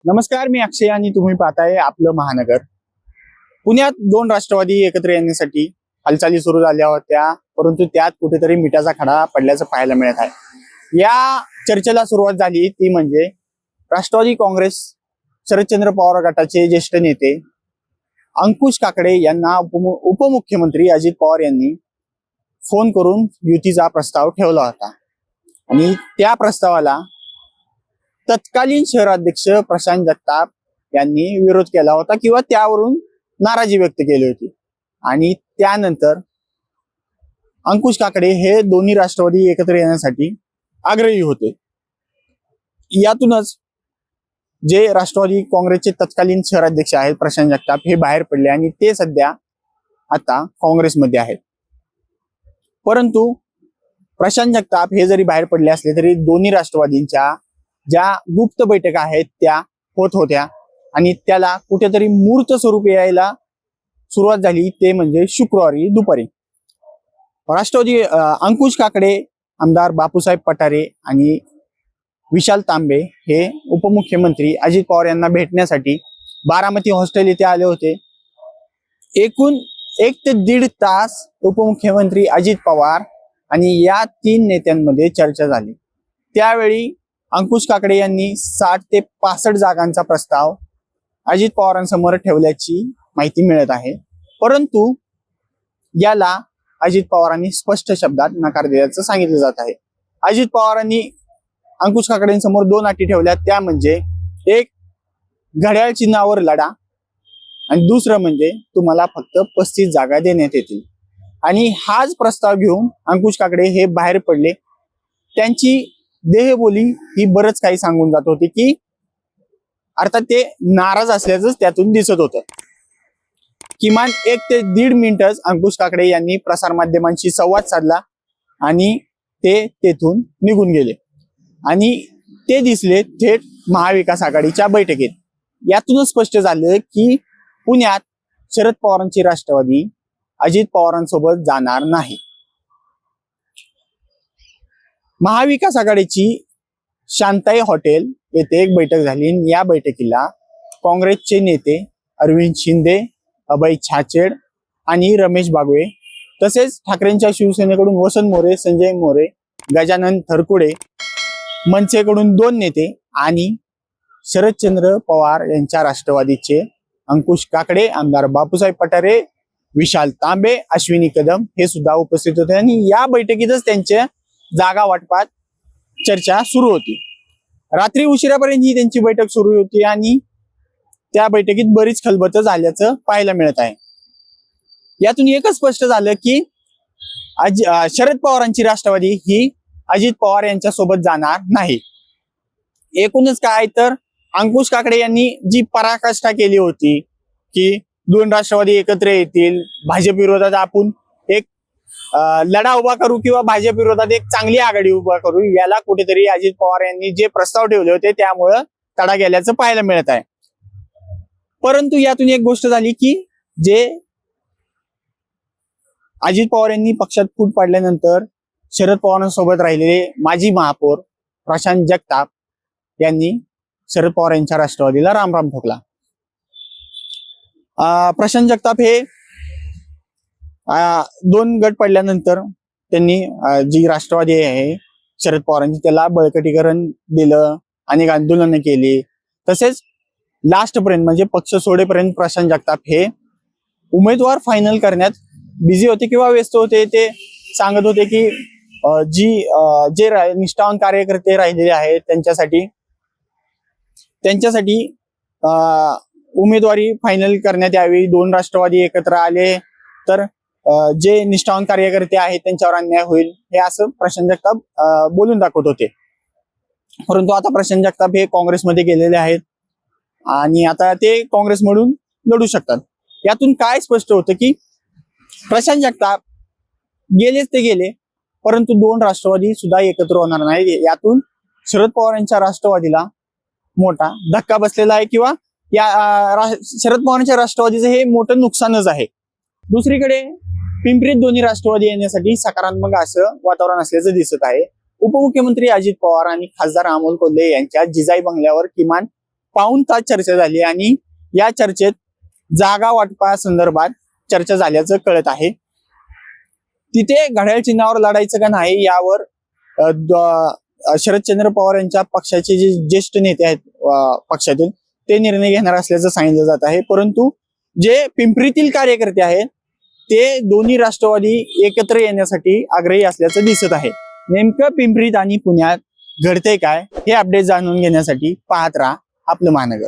नमस्कार, मी अक्षय आणि तुम्ही पाहताय आपलं महानगर. पुण्यात दोन राष्ट्रवादी एकत्र येण्यासाठी हालचाली सुरू झाल्या होत्या, परंतु त्यात कुठेतरी मिठाचा खडा पडल्याचं पाहायला मिळत आहे. या चर्चेला सुरुवात झाली ती म्हणजे राष्ट्रवादी काँग्रेस शरदचंद्र पवार गटाचे ज्येष्ठ नेते अंकुश काकडे यांना उपमुख्यमंत्री अजित पवार यांनी फोन करून युतीचा प्रस्ताव ठेवला होता आणि त्या प्रस्तावाला तत्कालीन शहराध्यक्ष प्रशांत जगताप यांनी विरोध केला होता किंवा त्यावरून नाराजी व्यक्त केली होती. आणि त्यानंतर अंकुश काकडे हे दोन्ही राष्ट्रवादी एकत्र येण्यासाठी आग्रही होते. यातूनच जे राष्ट्रवादी काँग्रेसचे तत्कालीन शहराध्यक्ष आहेत प्रशांत जगताप हे बाहेर पडले आणि ते सध्या आता काँग्रेसमध्ये आहेत. परंतु प्रशांत जगताप हे जरी बाहेर पडले असले तरी दोन्ही राष्ट्रवादींच्या ज्या गुप्त बैठका आहेत त्या होत होत्या आणि त्याला कुठेतरी मूर्त स्वरूप यायला सुरुवात झाली. ते म्हणजे शुक्रवारी दुपारी राष्ट्रवादी अंकुश काकडे, आमदार बापूसाहेब पठारे आणि विशाल तांबे हे उपमुख्यमंत्री अजित पवार यांना भेटण्यासाठी बारामती हॉस्टेल येथे आले होते. एकूण 1 ते 1.5 तास उपमुख्यमंत्री अजित पवार आणि या तीन नेत्यांमध्ये चर्चा झाली. त्यावेळी अंकुश काकडे यांनी 60 ते 65 जागांचा प्रस्ताव अजित पवारांसमोर ठेवल्याची माहिती मिळत आहे. परंतु याला अजित पवारांनी स्पष्ट शब्दात नकार दिल्याचं सांगितलं जात आहे. अजित पवारांनी अंकुश काकडेंसमोर 2 अटी ठेवल्या, त्या म्हणजे एक, घड्याळ चिन्हावर लढा आणि दुसरं म्हणजे तुम्हाला फक्त 35 जागा देण्यात येतील. आणि हाच प्रस्ताव घेऊन अंकुश काकडे हे बाहेर पडले. त्यांची देहबोली ही बरंच काही सांगून जात होती की अर्थात ते नाराज असल्याचंच त्यातून दिसत होतं. किमान 1 ते 1.5 मिनिटच अंकुश काकडे यांनी प्रसारमाध्यमांशी संवाद साधला आणि ते तेथून निघून गेले आणि ते दिसले थेट महाविकास आघाडीच्या बैठकीत. यातूनच स्पष्ट झालं की पुण्यात शरद पवारांची राष्ट्रवादी अजित पवारांसोबत जाणार नाही. महाविकास आघाडीची शांताई हॉटेल येथे एक बैठक झाली. या बैठकीला काँग्रेसचे नेते अरविंद शिंदे, अभय छाचेड आणि रमेश बागवे तसेच ठाकरेंच्या शिवसेनेकडून वसंत मोरे, संजय मोरे, गजानन थरकुडे, मनसेकडून 2 नेते आणि शरदचंद्र पवार यांच्या राष्ट्रवादीचे अंकुश काकडे, आमदार बापूसाहेब पठारे, विशाल तांबे, अश्विनी कदम हे सुद्धा उपस्थित होते. आणि या बैठकीतच त्यांच्या जागा वाटपात चर्चा सुरू होती. रात्री उशिरापर्यंत ही त्यांची बैठक सुरू होती आणि त्या बैठकीत बरीच खलबत झाल्याचं पाहायला मिळत आहे. यातून एकच स्पष्ट झालं की शरद पवारांची राष्ट्रवादी ही अजित पवार यांच्या सोबत जाणार नाही. एकूणच काय तर अंकुश काकडे यांनी जी पराकाष्ठा केली होती की 2 राष्ट्रवादी एकत्र येतील, भाजप विरोधात आपण एक लढा उभा करू किंवा भाजप विरोधात एक चांगली आघाडी उभा करू, याला कुठेतरी अजित पवार यांनी जे प्रस्ताव ठेवले होते त्यामुळं तडा गेल्याचं पाहायला मिळत आहे. परंतु यातून एक गोष्ट झाली की जे अजित पवार यांनी पक्षात फूट पाडल्यानंतर शरद पवारांसोबत राहिलेले माजी महापौर प्रशांत जगताप यांनी शरद पवार यांच्या राष्ट्रवादीला रामराम ठोकला. प्रशांत जगताप हे 2 गट पडल्यानंतर त्यांनी जी राष्ट्रवादी आहे शरद पवारांची त्याला बळकटीकरण दिलं, अनेक आंदोलनं केली. तसेच लास्ट पर्यंत म्हणजे पक्ष सोडेपर्यंत प्रशांत जगताप हे उमेदवार फायनल करण्यात बिझी होते किंवा व्यस्त होते. ते सांगत होते की जे निष्ठावान कार्यकर्ते राहिलेले आहेत त्यांच्यासाठी उमेदवारी फायनल करण्यात यावी. 2 राष्ट्रवादी एकत्र आले तर जे निष्ठावान कार्यकर्ते आहेत त्यांच्यावर अन्याय होईल, हे असं प्रशांत जगताप बोलून दाखवत होते. परंतु आता प्रशांत जगताप हे काँग्रेसमध्ये गेलेले आहेत आणि आता ते काँग्रेसमधून लढू शकतात. यातून काय स्पष्ट होतं की प्रशांत जगताप गेलेच ते गेले, परंतु 2 राष्ट्रवादी सुद्धा एकत्र होणार नाही. यातून शरद पवार यांच्या राष्ट्रवादीला मोठा धक्का बसलेला आहे किंवा या शरद पवारांच्या राष्ट्रवादीचं हे मोठं नुकसानच आहे. दुसरीकडे पिंपरीत दोन्ही राष्ट्रवादी येण्यासाठी सकारात्मक असं वातावरण असल्याचं दिसत आहे. उपमुख्यमंत्री अजित पवार आणि खासदार अमोल कोल्हे यांच्या जिजाई बंगल्यावर किमान पाऊण तास चर्चा झाली आणि या चर्चेत जागा वाटपासंदर्भात चर्चा झाल्याचं कळत आहे. तिथे घड्याळ चिन्हावर लढायचं का नाही यावर शरदचंद्र पवार यांच्या पक्षाचे जे ज्येष्ठ नेते आहेत पक्षातील ते निर्णय घेणार असल्याचं सांगितलं जात आहे. परंतु जे पिंपरीतील कार्यकर्ते आहेत ते दोन्ही राष्ट्रवादी एकत्र येण्यासाठी आग्रही असल्याचं दिसत आहे. नेमकं पिंपरीत आणि पुण्यात घडतंय काय हे अपडेट जाणून घेण्यासाठी पाहत राहा आपलं महानगर.